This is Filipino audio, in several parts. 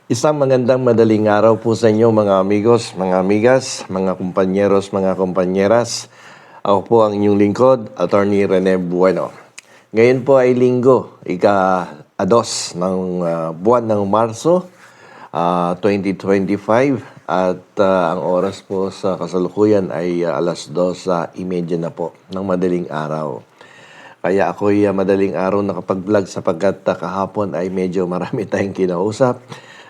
Isang magandang madaling araw po sa inyo mga amigos, mga amigas, mga kumpanyeros, mga kumpanyeras. Ako po ang inyong lingkod, Attorney Rene Bueno. Ngayon po ay linggo, ika-2 ng buwan ng Marso, 2025. At ang oras po sa kasalukuyan ay alas 2:30 na po ng madaling araw. Kaya ako'y madaling araw nakapag-vlog sapagkat kahapon ay medyo marami tayong kinausap.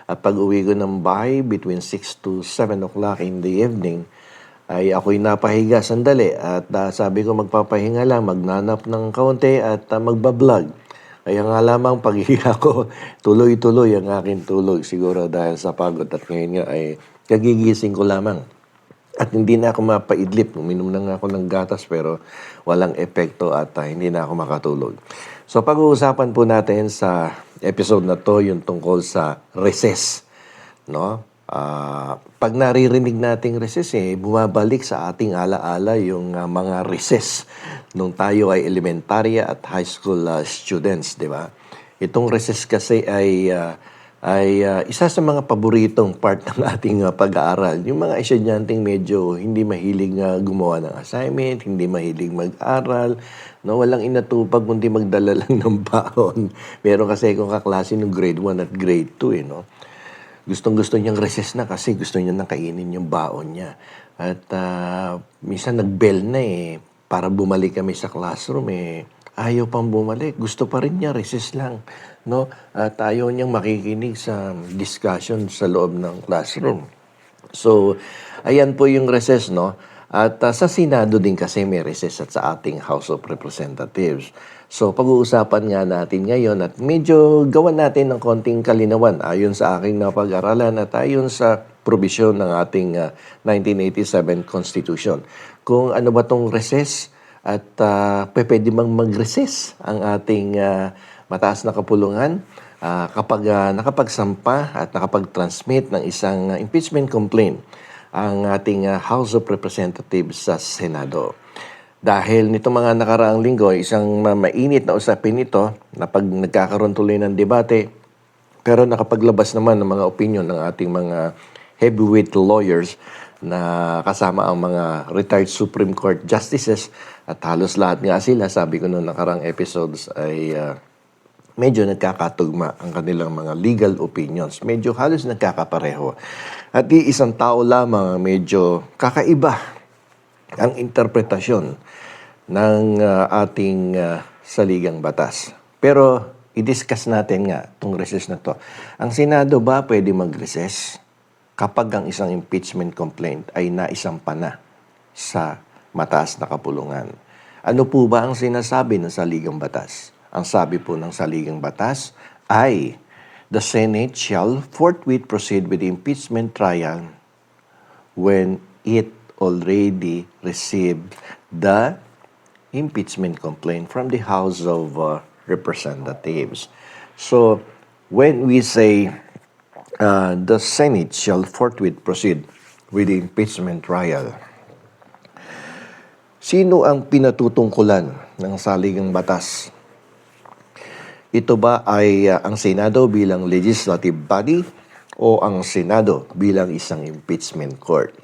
At pag-uwi ko ng bahay between 6 to 7 o'clock in the evening, ay ako'y napahiga sandali at sabi ko magpapahinga lang, magnanap ng kaunti at magbablog. Kaya nga lamang paghiga ko, tuloy-tuloy ang aking tulog siguro dahil sa pagod at ngayon nga ay kagigising ko lamang. At hindi na ako mapaidlip. Uminom na nga ako ng gatas pero walang epekto at hindi na ako makatulog. So pag-uusapan po natin sa episode na to yung tungkol sa recess. No? Pag naririnig nating recess, bumabalik sa ating alaala yung mga recess nung tayo ay elementarya at high school students, di ba? Itong recess kasi ay isa sa mga paboritong part ng ating pag-aaral. Yung mga estudyanteng medyo hindi mahilig gumawa ng assignment, hindi mahilig mag-aral, no? Walang inatupag kundi magdala lang ng baon. Meron kasi akong kaklase ng grade 1 at grade 2, no? Gustong-gusto niyang recess na kasi gusto niya nang kainin yung baon niya. At minsan nag-bell na para bumalik kami sa classroom ayaw pang bumalik. Gusto pa rin niya, recess lang. No? At ayaw niyang makikinig sa discussion sa loob ng classroom. So, ayan po yung recess, no? At sa Senado din kasi may recess at sa ating House of Representatives. So, pag-uusapan nga natin ngayon at medyo gawan natin ng konting kalinawan ayon sa aking napag-aralan at ayon sa probisyon ng ating 1987 Constitution. Kung ano ba tong recess at pwede bang mag-recess ang ating mataas na kapulungan kapag nakapagsampa at nakapag-transmit ng isang impeachment complaint ang ating House of Representatives sa Senado. Dahil nito mga nakaraang linggo, isang mainit na usapin ito na pag nagkakaroon tuloy ng debate, pero nakapaglabas naman ng mga opinion ng ating mga heavyweight lawyers na kasama ang mga retired Supreme Court justices at halos lahat nga sila, sabi ko noong nakarang episodes ay medyo nagkakatugma ang kanilang mga legal opinions. Medyo halos nagkakapareho. At isang tao lamang medyo kakaiba ang interpretasyon ng ating saligang batas. Pero i-discuss natin nga itong recess na to. Ang Senado ba pwede mag-recess kapag ang isang impeachment complaint ay naisampa na sa mataas na kapulungan? Ano po ba ang sinasabi ng saligang batas? Ang sabi po ng saligang batas ay, the Senate shall forthwith proceed with the impeachment trial when it already received the impeachment complaint from the House of Representatives. So, when we say the Senate shall forthwith proceed with the impeachment trial, sino ang pinatutungkulan ng saligang batas? Ito ba ay ang Senado bilang legislative body o ang Senado bilang isang impeachment court?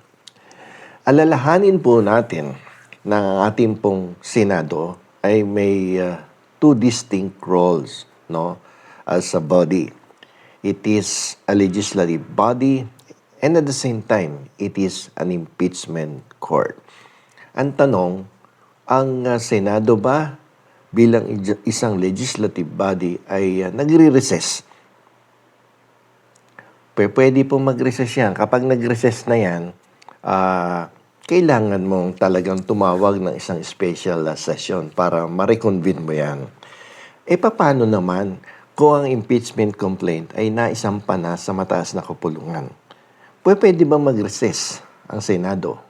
Alalahanin po natin na ang ating pong Senado ay may two distinct roles, no, as a body. It is a legislative body and at the same time, it is an impeachment court. Ang tanong, ang Senado ba bilang isang legislative body ay nagre-recess? Pwede pong mag-recess yan. Kapag nag-recess na yan, kailangan mong talagang tumawag ng isang special session para ma-reconvene mo yan. Paano naman kung ang impeachment complaint ay naisampa na sa mataas na kapulungan? Pwede ba mag-recess ang Senado?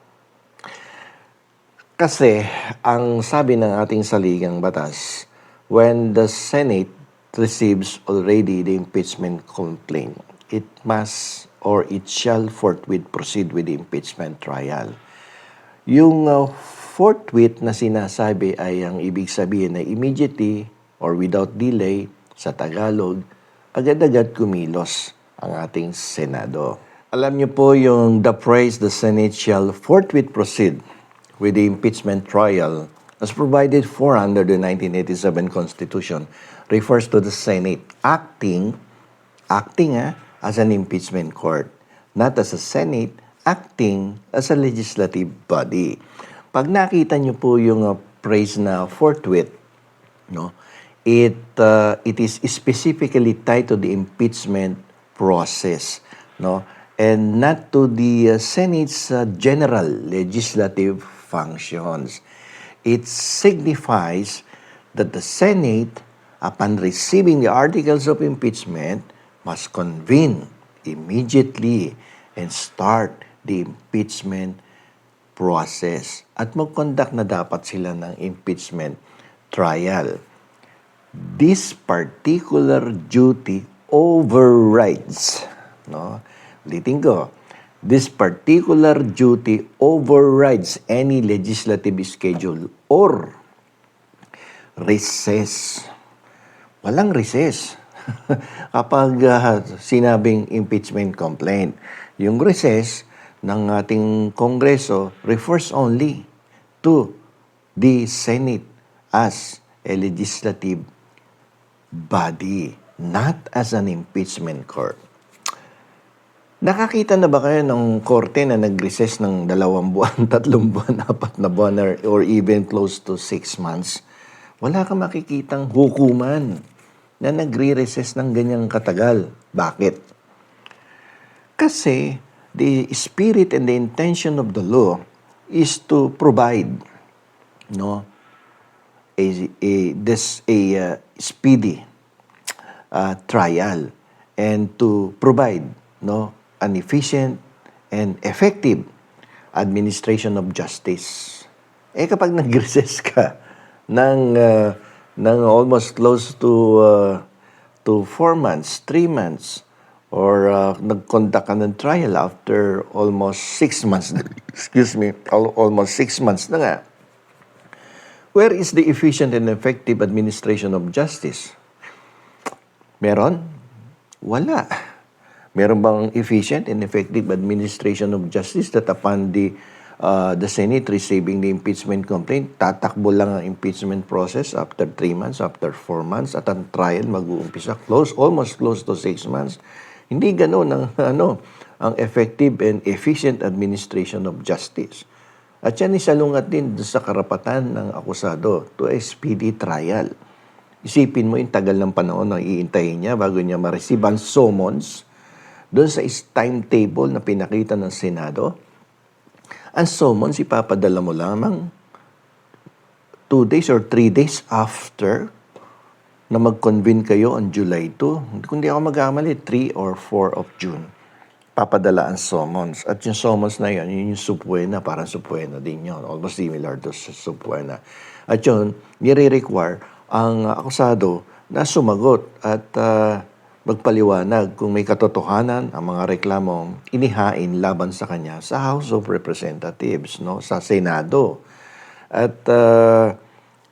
Kasi ang sabi ng ating saligang batas, when the Senate receives already the impeachment complaint, it must or it shall forthwith proceed with the impeachment trial. Yung forthwith na sinasabi ay ang ibig sabihin na immediately or without delay sa Tagalog agad-agad kumilos ang ating Senado. Alam niyo po yung the phrase, the Senate shall forthwith proceed with the impeachment trial as provided for under the 1987 Constitution refers to the Senate acting as an impeachment court, not as a Senate acting as a legislative body. Pag nakita niyo po yung phrase na forthwith, no, it is specifically tied to the impeachment process, no, and not to the Senate's general legislative functions. It signifies that the Senate, upon receiving the articles of impeachment, must convene immediately and start the impeachment process. At mag-conduct na dapat sila ng impeachment trial. This particular duty overrides, no? Ulitin ko, this particular duty overrides any legislative schedule or recess. Walang recess kapag sinabing impeachment complaint. Yung recess ng ating Kongreso refers only to the Senate as a legislative body, not as an impeachment court. Nakakita na ba kayo ng korte na nag-recess ng 2 buwan, 3 buwan, 4 na buwan, or even close to 6 months? Wala kang makikitang hukuman na nagre-recess ng ganyang katagal. Bakit? Kasi the spirit and the intention of the law is to provide, no, a speedy trial and to provide, no, an efficient and effective administration of justice. Kapag nag-recess ka ng almost close to 4 months, 3 months, or nag-conduct ka ng trial after almost 6 months, almost 6 months na nga, where is the efficient and effective administration of justice? Meron? Wala. Meron bang efficient and effective administration of justice that upon the Senate receiving the impeachment complaint, tatakbo lang ang impeachment process after 3 months, after 4 months, at ang trial mag-uumpisa almost close to 6 months? Hindi ganoon ang effective and efficient administration of justice. At yan isalungat din sa karapatan ng akusado to a speedy trial. Isipin mo yung tagal ng panahon na iintayin niya bago niya ma-receive ang summons doon sa timetable na pinakita ng Senado. Ang summons ipapadala mo lamang 2 days or 3 days after na mag-convene kayo on July 2. Kung di ako magkamali, 3 or 4 of June. Papadala ang summons. At yung summons na yun, yung subpoena, parang subpoena din yun. Almost similar to subpoena. At yun, nire-require ang akusado na sumagot at magpaliwanag kung may katotohanan ang mga reklamong inihain laban sa kanya sa House of Representatives, no, sa Senado. At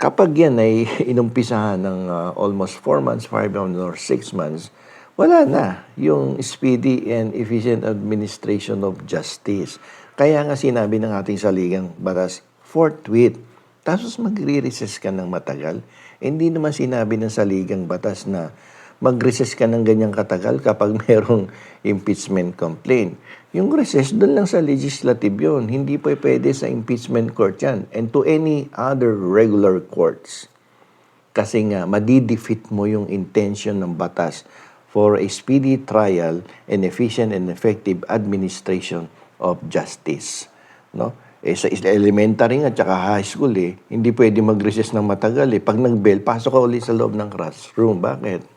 kapag yan ay inumpisahan ng almost 4 months, 5 months, or 6 months, wala na yung speedy and efficient administration of justice. Kaya nga sinabi ng ating saligang batas, forthwith. Tapos magre-recess ka ng matagal. Hindi naman sinabi ng saligang batas na mag-recess ka ng ganyang katagal kapag merong impeachment complaint. Yung recess, doon lang sa legislative yun. Hindi po pwede sa impeachment court yan. And to any other regular courts. Kasi nga, madidefeat mo yung intention ng batas for a speedy trial and efficient and effective administration of justice. No? Sa elementary at saka high school, hindi pwede mag-recess ng matagal. Pag nag-bell, pasok ka ulit sa loob ng classroom. Bakit?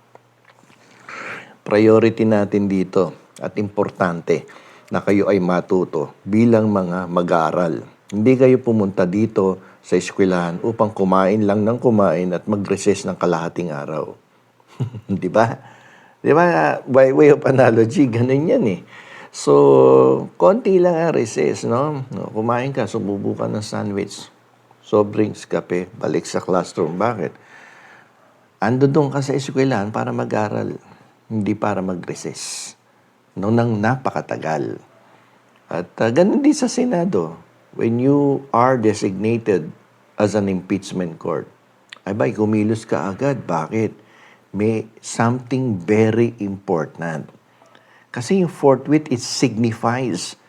Priority natin dito at importante na kayo ay matuto bilang mga mag-aaral. Hindi kayo pumunta dito sa eskwelahan upang kumain lang ng kumain at mag-recess ng kalahating araw. Di ba? Di ba? By way of analogy, ganun yan eh. So, konti lang ang recess, no? Kumain ka, sumubo ka ng sandwich, soft drinks, kape, balik sa classroom. Bakit? Ando doon ka sa eskwelahan para mag-aral. hindi para mag-recess. No, nang napakatagal. At ganun din sa Senado. When you are designated as an impeachment court, ay ba, kumilos ka agad. Bakit? May something very important. Kasi yung forthwith, it signifies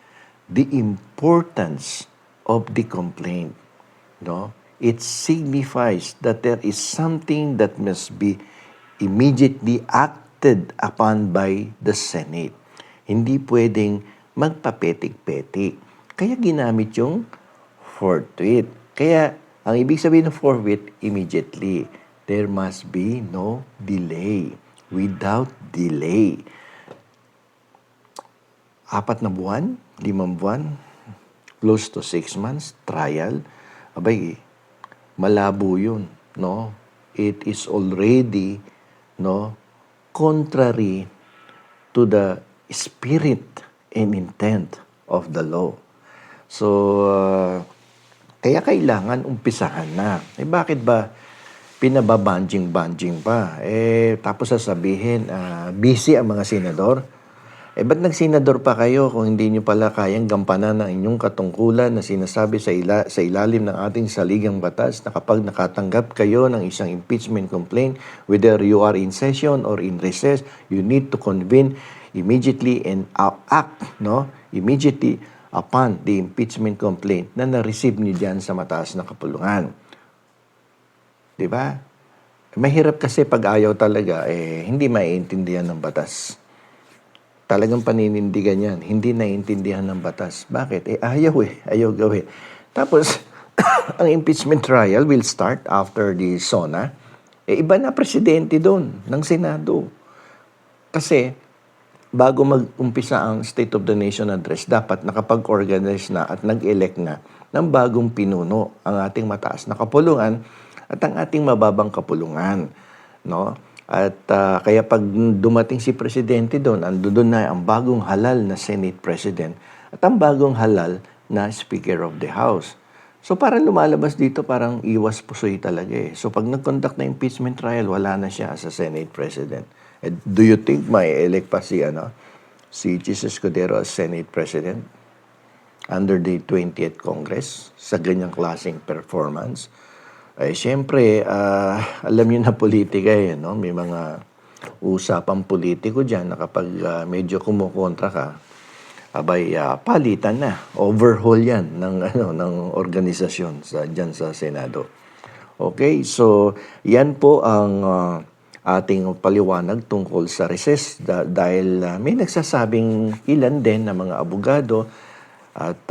the importance of the complaint. No? It signifies that there is something that must be immediately acted upon by the Senate. Hindi pwedeng magpapetik-petik. Kaya ginamit yung forthwith. Kaya ang ibig sabihin ng forthwith, immediately. There must be no delay. Without delay. 4 na buwan, 5 buwan, close to 6 months, trial. Abay, malabo yun, no? It is already, no, contrary to the spirit and intent of the law. So, kaya kailangan umpisahan na. Bakit ba pinababanjing-banjing pa? Tapos sasabihin, busy ang mga senador. Ba't nagsenador pa kayo kung hindi nyo pala kayang gampanan ng inyong katungkulan na sinasabi sa ilalim ng ating saligang batas na kapag nakatanggap kayo ng isang impeachment complaint, whether you are in session or in recess, you need to convene immediately and act, no? Immediately upon the impeachment complaint na na-receive nyo dyan sa mataas na kapulungan. Diba? Mahirap kasi pag ayaw talaga, hindi maiintindihan ng batas. Talagang paninindigan yan. Hindi naiintindihan ng batas. Bakit? Ayaw gawin. Tapos, ang impeachment trial will start after the SONA. Iba na presidente doon ng Senado. Kasi, bago mag-umpisa ang State of the Nation Address, dapat nakapag-organize na at nag-elect na ng bagong pinuno ang ating mataas na kapulungan at ang ating mababang kapulungan. No? At kaya pag dumating si Presidente doon, doon na ang bagong halal na Senate President at ang bagong halal na Speaker of the House. So parang lumalabas dito, parang iwas pusoy talaga eh. So pag nag-conduct na impeachment trial, wala na siya as a Senate President. And do you think may elect pa si Jesus Escudero as Senate President under the 20th Congress sa ganyang klaseng performance? Siyempre, alam niyo na politika no? May mga usapang politiko dyan na kapag medyo kumukontra ka, palitan na. Overhaul yan ng organisasyon dyan sa Senado. Okay, so yan po ang ating paliwanag tungkol sa recess dahil may nagsasabing ilan din na mga abogado at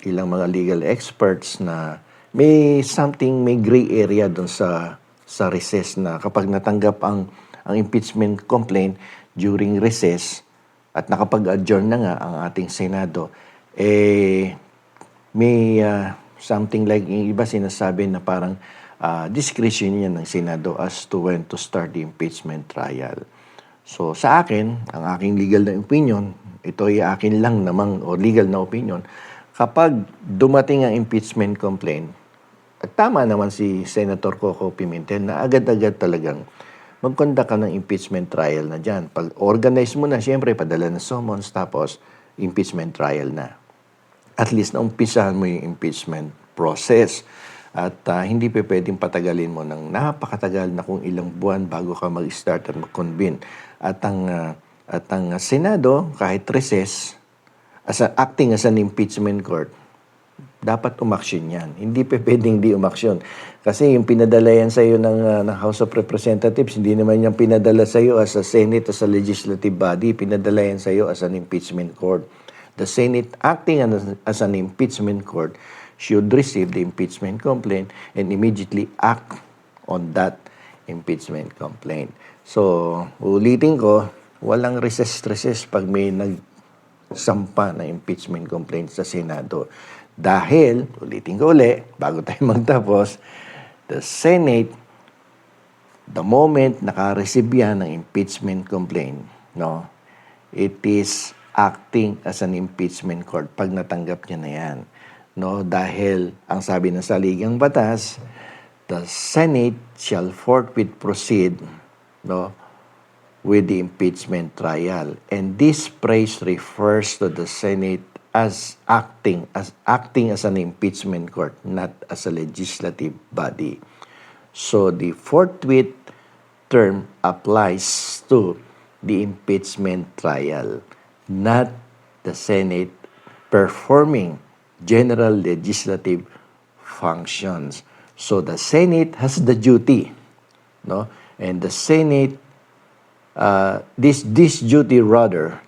ilang mga legal experts na may gray area doon sa recess na kapag natanggap ang impeachment complaint during recess at nakapag-adjourn na nga ang ating Senado, may something like yung iba sinasabi na parang discretion yan ng Senado as to when to start the impeachment trial. So sa akin, ang aking legal na opinion, ito ay akin lang namang o legal na opinion, kapag dumating ang impeachment complaint, at tama naman si Senator Coco Pimentel na agad-agad talagang mag-conduct ka ng impeachment trial na dyan. Pag-organize mo na, siyempre, padala ng summons, tapos impeachment trial na. At least naumpisahan mo yung impeachment process. At hindi pa pwedeng patagalin mo ng napakatagal na kung ilang buwan bago ka mag-start at mag-convene. At ang Senado, kahit recess, acting as an impeachment court, dapat umaksyon yan. Hindi pa pwedeng di umaksyon. Kasi yung pinadala yan sa iyo ng House of Representatives, hindi naman yan pinadala sa iyo as a Senate, as a legislative body. Pinadala yan sa iyo as an impeachment court. The Senate acting as an impeachment court should receive the impeachment complaint and immediately act on that impeachment complaint. So, ulitin ko, walang recess pag may nagsampa na impeachment complaint sa Senado. Dahil, ulitin ko bago tayo magtapos, the Senate, the moment naka-receive yan ng impeachment complaint, no, it is acting as an impeachment court pag natanggap niya na yan. No, dahil, ang sabi ng saligang batas, the Senate shall forthwith proceed, no, with the impeachment trial. And this phrase refers to the Senate as acting as an impeachment court, not as a legislative body. So the forthwith term applies to the impeachment trial, not the Senate performing general legislative functions. So the Senate has the duty, no? And the Senate this duty rather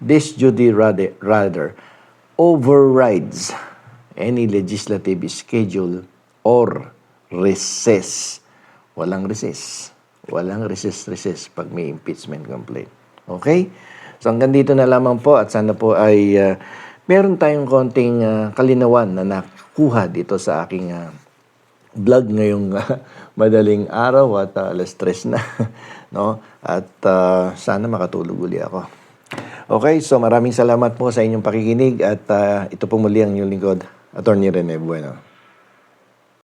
overrides any legislative schedule or recess. Walang recess. Walang recess pag may impeachment complaint. Okay? So hanggang dito na lamang po at sana po ay meron tayong konting kalinawan na nakuha dito sa aking vlog ngayong madaling araw at alas 3 na, no? At sana makatulog uli ako. Okay, so maraming salamat po sa inyong pakikinig at ito po muli ang inyong lingkod, Attorney Rene Bueno.